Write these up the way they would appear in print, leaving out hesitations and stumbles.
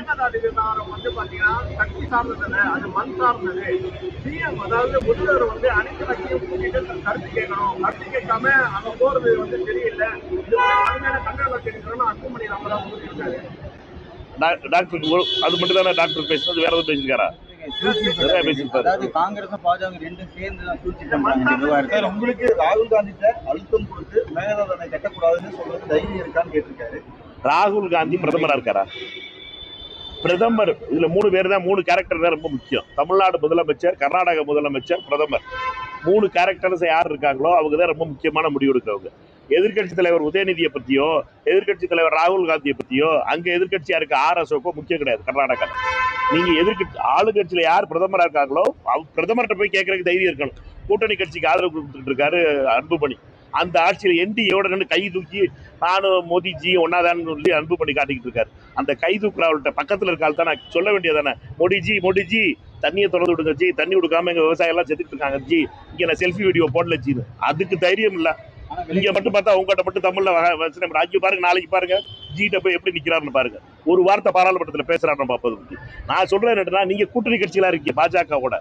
மேகதாது விவகாரம் வந்து பாத்தீங்கன்னா கட்சி சார்ந்தது, அது மண் சார்ந்தது. சிஎம் அதாவது முதல்வர் வந்து அனைத்து கட்சியும் கூட்டிட்டு கருத்து கேட்கணும், கருத்து கேட்காம அங்க போறது வந்து சரியில்லை, இது கடுமையான கண்டனம் தெரிவிக்கணும்னு அன்புமணி ராமதாஸ் சொல்லியிருக்காரு. டாக்டர் அது மட்டும் தானே டாக்டர் பேசுறது, வேற எதுவும் பேசிருக்காரா? அதாவது காங்கிரஸ் பாஜக ரெண்டும் சேர்ந்து உங்களுக்கு ராகுல் காந்தி அழுத்தம் கொடுத்து மேகதாது அணை கட்டக்கூடாதுன்னு சொல்றது தைரியம் இருக்கான்னு கேட்டிருக்காரு. ராகுல் காந்தி பிரதமரா இருக்காரா? பிரதமர் இதுல 3 பேர் தான், 3 கேரக்டர் தான் ரொம்ப முக்கியம். தமிழ்நாடு முதலமைச்சர், கர்நாடக முதலமைச்சர், பிரதமர். 3 கேரக்டர்ஸ் யார் இருக்காங்களோ அவங்க தான் ரொம்ப முக்கியமான முடிவு எடுக்கிறவங்க. எதிர்கட்சி தலைவர் உதயநிதியை பத்தியோ, எதிர்கட்சி தலைவர் ராகுல் காந்தியை பத்தியோ, அங்க எதிர்கட்சியா இருக்க RSOக்கோ முக்கியம் கிடையாது. கர்நாடகா நீங்க எதிர்கட்சி ஆளுங்கட்சியில யார் பிரதமரா இருக்காங்களோ பிரதமர்கிட்ட போய் கேட்கறதுக்கு தைரியம் இருக்கணும். கூட்டணி கட்சிக்கு ஆதரவு கொடுத்துட்டு இருக்காரு அன்புமணி. அந்த ஆட்சியில் என்டிஏவோட நின்று கை தூக்கி நானும் மோடிஜி ஒன்னாதான் சொல்லி அன்புமணி காட்டிக்கிட்டு இருக்காரு. அந்த கை தூக்குறவர்கிட்ட பக்கத்துல இருக்காள் தான் நான் சொல்ல வேண்டியதானே, மோடிஜி தண்ணியை திறந்து விடுங்க ஜி, தண்ணி கொடுக்காம எங்க விவசாயம் எல்லாம் செத்துட்டு இருக்காங்க ஜி, இங்க நான் செல்ஃபி வீடியோ போடல ஜி. அதுக்கு தைரியம் இல்ல. இங்க மட்டும் பார்த்தா உங்ககிட்ட மட்டும் தமிழ்ல அங்கே பாருங்க, நாளைக்கு பாருங்க ஜிட்ட போய் எப்படி நிக்கிறாருன்னு பாருங்க. ஒரு வார்த்தை பாராளுமன்றத்தில் பேசுறாருன்னு பார்ப்பது. நான் சொல்றேன் என்னன்னா, நீங்க கூட்டணி கட்சிகளா இருக்கீங்க பாஜகவோட,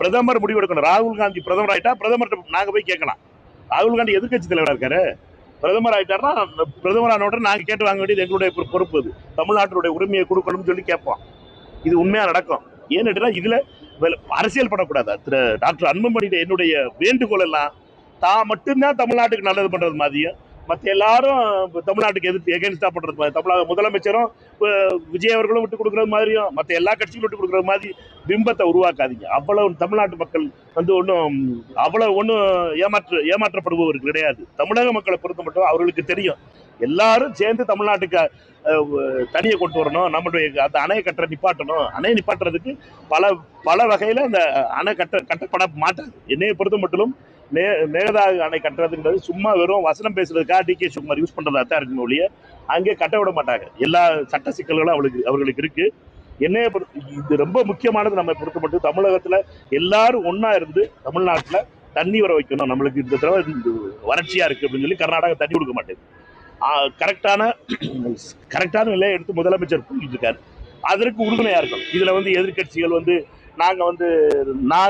பிரதமர் முடிவு எடுக்கணும். ராகுல் காந்தி பிரதமர் ஆயிட்டா பிரதமர்கிட்ட நாங்க போய் கேட்கலாம். ராகுல் காந்தி எதிர்கட்சி தலைவரா இருக்காரு, பிரதமர் ஆயிட்டாருன்னா பிரதமரான உடனே நாங்க கேட்டு வாங்க வேண்டியது எங்களுடைய பொறுப்பு. அது தமிழ்நாட்டினுடைய உரிமையை கொடுக்கணும்னு சொல்லி கேட்போம். இது உண்மையா நடக்கும். ஏன்னு இதுல அரசியல் பண்ணக்கூடாது. டாக்டர் அன்புமணி என்னுடைய வேண்டுகோள் எல்லாம் தான் மட்டும்தான் தமிழ்நாட்டுக்கு நல்லது பண்றது மாதிரியும், மற்ற எல்லாரும் தமிழ்நாட்டுக்கு எகென்ஸ்டா பண்றது மாதிரி, தமிழக முதலமைச்சரும் விஜய் அவர்களும் விட்டு கொடுக்கறது மாதிரியும், மற்ற எல்லா கட்சிகளும் விட்டு கொடுக்கறது மாதிரி பிம்பத்தை உருவாக்காதீங்க. அவ்வளவு தமிழ்நாட்டு மக்கள் வந்து ஒன்றும் ஏமாற்றப்படுபவர் கிடையாது. தமிழக மக்களை பொறுத்த மட்டும் அவர்களுக்கு தெரியும். எல்லாரும் சேர்ந்து தமிழ்நாட்டுக்கு தனியை கொண்டு வரணும், நம்மளுடைய அந்த அணையை நிப்பாட்டணும். அணையை நிப்பாட்டுறதுக்கு பல வகையில அந்த அணை கட்டப்பட மாட்டாது. என்னையை பொறுத்த மட்டும் மேகதாது அணை கட்டுறதுங்கிறது சும்மா வெறும் வசனம் பேசுறதுக்காக DK சிவகுமார் யூஸ் பண்றதா தான் இருக்குன்னு ஒழிய அங்கே கட்ட விட மாட்டாங்க. எல்லா சட்ட சிக்கல்களும் அவர்களுக்கு இருக்கு. என்னைய இது ரொம்ப முக்கியமானது. நம்ம பொறுத்த மட்டும் தமிழகத்துல எல்லாரும் ஒன்னா இருந்து தமிழ்நாட்டுல தண்ணி வர வைக்கணும். நம்மளுக்கு இந்த தடவை வறட்சியா இருக்கு அப்படின்னு சொல்லி கர்நாடகா தண்ணி கொடுக்க மாட்டேங்குது. கரெக்டான நிலையை எடுத்து முதலமைச்சர் போயிட்டு இருக்காரு. அதற்கு உறுதுணையா இருக்கணும். இதுல எதிர்கட்சிகள் நாங்க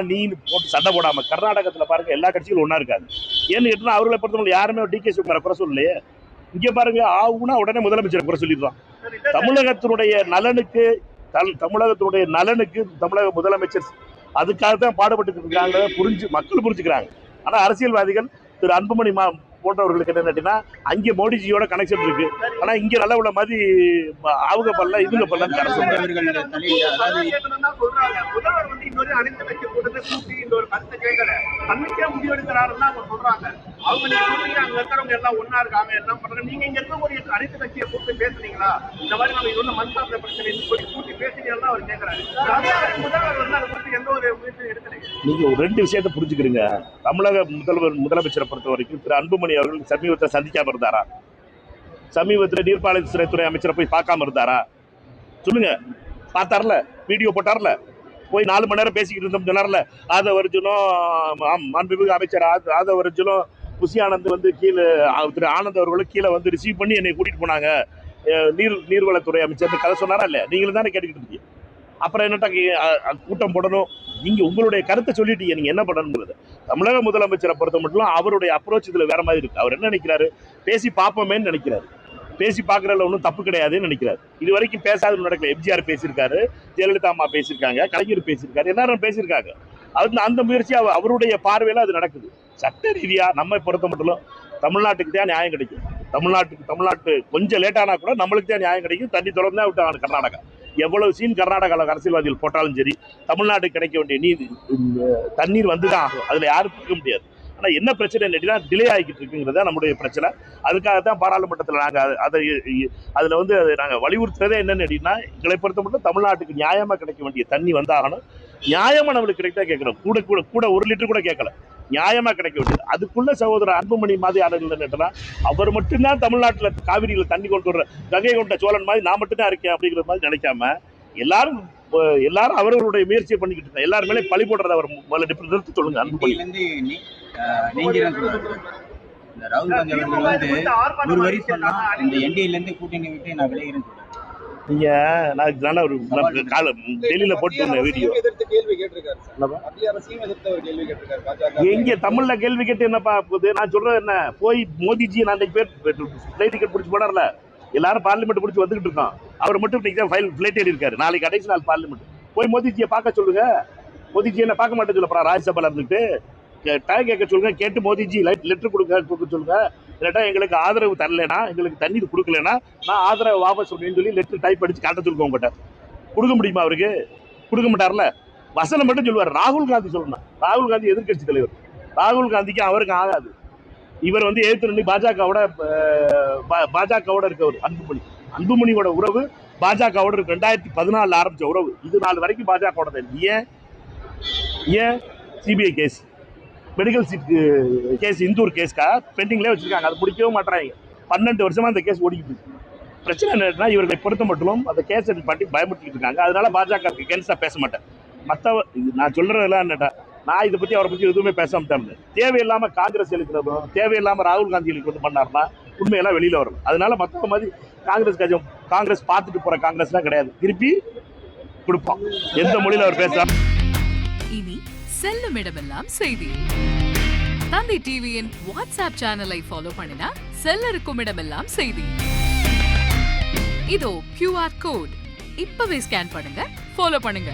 நீ போட்டு சண்டை போடாம, கர்நாடகத்துல பாருங்க எல்லா கட்சிகளும் ஒன்னா இருக்காது. ஏன்னு கேட்டா அவர்களை பொறுத்தவரை யாருமே DK சிவகுமாரை குறை சொல்லலையே. இங்க பாருங்க ஆகுனா உடனே முதலமைச்சர் குறை சொல்லிடுறான். தமிழகத்தினுடைய நலனுக்கு தமிழக முதலமைச்சர் அதுக்காகத்தான் பாடுபட்டு இருக்காங்க. மக்கள் புரிஞ்சுக்கிறாங்க. ஆனா அரசியல்வாதிகள் திரு அன்புமணி போன்றவர்களுக்கு என்ன, அங்கே மோடிஜியோட கனெக்ஷன் இருக்கு, ஆனா இங்க நல்ல உள்ள மாதிரி அவங்க பண்ணல இவங்க பண்ணல. நீங்க 2 விஷயத்தை புரிஞ்சுக்கிறீங்க. தமிழக முதலமைச்சரை பொறுத்த வரைக்கும் திரு அன்புமணி அவர்கள் சமீபத்தை சந்திக்காம இருந்தாரா? சமீபத்தில் நீர்ப்பாலைத்துறை அமைச்சரை போய் பார்க்காம இருந்தாரா? சொல்லுங்க. பார்த்தார்ல, வீடியோ போட்டார்ல, போய் 4 மணி நேரம் பேசிக்கிட்டு இருந்தோம் சொன்னார்ல. ஆதவர்ஜுனும் மாண்புமிகு அமைச்சர் ஆதவர்ஜுனும் புஷி ஆனந்த் கீழே திரு ஆனந்த் அவர்களும் கீழே ரிசீவ் பண்ணி என்னை கூட்டிட்டு போனாங்க. நீர்வளத்துறை அமைச்சர் கதை சொன்னாரா இல்ல? நீங்களும் தானே கேட்டுக்கிட்டு இருக்கீங்க. அப்புறம் என்னட்டா கூட்டம் போடணும்? நீங்க உங்களுடைய கருத்தை சொல்லிட்டீங்க, நீங்க என்ன பண்ணணுங்கிறது. தமிழக முதலமைச்சரை பொறுத்த மட்டும் அவருடைய அப்ரோச் இதுல வேற மாதிரி இருக்கு. அவர் என்ன நினைக்கிறாரு, பேசி பார்ப்போமேன்னு நினைக்கிறாரு. பேசி பார்க்கறதுல ஒன்றும் தப்பு கிடையாதுன்னு நினைக்கிறாரு. இது வரைக்கும் பேசாத நடக்கல. MGR பேசியிருக்காரு, ஜெயலலிதா அம்மா பேசியிருக்காங்க, கலைஞர் பேசியிருக்காரு, எல்லாரும் பேசியிருக்காங்க. அந்த முயற்சி அவருடைய பார்வையில அது நடக்குது. சட்ட ரீதியா நம்ம பொறுத்த மட்டும் தமிழ்நாட்டுக்கு தான் நியாயம் கிடைக்கும். தமிழ்நாட்டு கொஞ்சம் லேட்டானா கூட நம்மளுக்கு தான் நியாயம் கிடைக்கும். தண்ணி தொடர்ந்தா விட்டாங்க கர்நாடகா. எவ்வளவு சீன் கர்நாடகாவில் அரசியல்வாதிகள் போட்டாலும் சரி, தமிழ்நாட்டுக்கு கிடைக்க வேண்டிய தண்ணீர் வந்துதான் ஆகும். அதுல யாரும் இருக்க முடியாது. ஆனா என்ன பிரச்சனை இல்லைன்னா டிலே ஆகிக்கிட்டு இருக்குங்கிறதா நம்முடைய பிரச்சனை. அதுக்காகத்தான் பாராளுமன்றத்தில் நாங்கள் நாங்கள் வலியுறுத்துறதே என்னன்னு கேட்டீங்கன்னா, எங்களை பொறுத்த மட்டும் தமிழ்நாட்டுக்கு நியாயமா கிடைக்க வேண்டிய தண்ணி வந்தாகணும். நியாயமா நம்மளுக்கு கிடைத்தா கேட்கிறோம். கூட 1 லிட்டர் கூட கேட்கல, நியாயமா கிடைக்க வேண்டியது. அதுக்குள்ள சகோதரர் அன்புமணி மாதிரி ஆளுநர் அவர் மட்டும்தான் தமிழ்நாட்டில் காவிரியில தண்ணி கொண்டு வர்ற கங்கை கொண்ட சோழன் மாதிரி நான் மட்டும்தான் இருக்கேன் அப்படிங்கிற மாதிரி நினைக்காம எல்லாரும் அவர்களுடைய முயற்சியை பண்ணிக்கிட்டு இருக்காங்க. எல்லாருமே பழி போடுறத அவர் நிறுத்தி சொல்லுங்க. அன்புமணி ராகுல் காந்தி அவர்கள் ஒரு வரி சொன்னா இந்த NDA கூட்டணி விட்டு நான் விளைகிறேன்னு சொல்றேன். நீங்க நான் நல்ல ஒரு கால டெல்லியில போட்டு வீடியோ எதிர்த்து கேள்வி கேட்டிருக்காரு சார். என்னப்பா? மத்திய அரசையும் எதிர்த்து ஒரு கேள்வி கேட்டிருக்காரு பாஜக. எங்க தமிழ்ல கேள்வி கேட்டு என்னப்பா போகுது? நான் சொல்றது என்ன, போய் மோடிஜி நான் பேர் ஃபிளைட் டிக்கெட் பிடிச்சி போனார்ல, எல்லாரும் பார்லிமெண்ட் பிடிச்சி வந்துகிட்டு இருக்கோம். அவர் மட்டும் இன்னைக்கு தான் ஃபிளைட் ஏறி இருக்காரு. நாளைக்கு கடைசி நாள் பார்லிமெண்ட். போய் மோடிஜியை பார்க்க சொல்லுங்க. மோடிஜி என்ன பார்க்க மாட்டேன்னு சொல்லப்பா ராஜ்யசபால இருந்துட்டு டைம் கேட்க சொல்லுங்க. கேட்டு மோடிஜி லெட்டர் கொடுக்க சொல்லுங்க. இல்லாட்டா எங்களுக்கு ஆதரவு தரலைன்னா, எங்களுக்கு தண்ணீர் கொடுக்கலன்னா நான் ஆதரவு வாபஸ் சொல்றேன்னு சொல்லி லெட்டர் டைப் அடிச்சு காட்ட சொல்லுங்க. உங்ககிட்ட கொடுக்க முடியுமா? அவருக்கு கொடுக்க மாட்டார்ல. வசனம் மட்டும் சொல்லுவார். ராகுல் காந்தி சொல்லணும். ராகுல் காந்தி எதிர்கட்சி தலைவர். ராகுல் காந்திக்கு அவருக்கு ஆகாது. இவர் வந்து எழுத்து பாஜகவோட இருக்கவர் அன்புமணியோட உறவு பாஜகவோட இருக்கு. 2014 ஆரம்பிச்ச உறவு இது நாள் வரைக்கும் பாஜகவோட. ஏன் CBI case, medical seat case, Indore கேஸ்க்கா பெண்டிங்லேயே வச்சிருக்காங்க. அது முடிக்கவே மாட்டாங்க. 12 வருஷமா அந்த கேஸ் ஓடிக்கிட்டு இருக்கு. பிரச்சனை என்னன்னா, இவர்களை பொறுத்த மட்டும் அந்த கேஸை பற்றி பயமுறுத்திட்டு இருக்காங்க. அதனால பாஜக கேன்சா பேச மாட்டேன். நான் சொல்றதெல்லாம் என்னட்டா, நான் இதை பத்தி அவரை பத்தி எதுவுமே பேச மாட்டேன். தேவையில்லாம காங்கிரஸ் எழுக்கிறதும் தேவையில்லாம ராகுல் காந்தி எழுக்கிறது பண்ணாருன்னா உண்மையெல்லாம் வெளியில வரும். அதனால மற்ற மாதிரி காங்கிரஸ் பார்த்துட்டு போற காங்கிரஸ்லாம் கிடையாது. திருப்பி கொடுப்போம். எந்த மொழியில அவர் பேச. இனி செல்லும் இடமெல்லாம் செய்தி. தந்தை டிவியின் வாட்ஸ்அப் சேனலை ஃபாலோ பண்ணினா செல்ல இருக்கும் இடமெல்லாம் செய்தி. இதோ QR கோட் இப்பவே ஸ்கேன் பண்ணுங்க, ஃபாலோ பண்ணுங்க.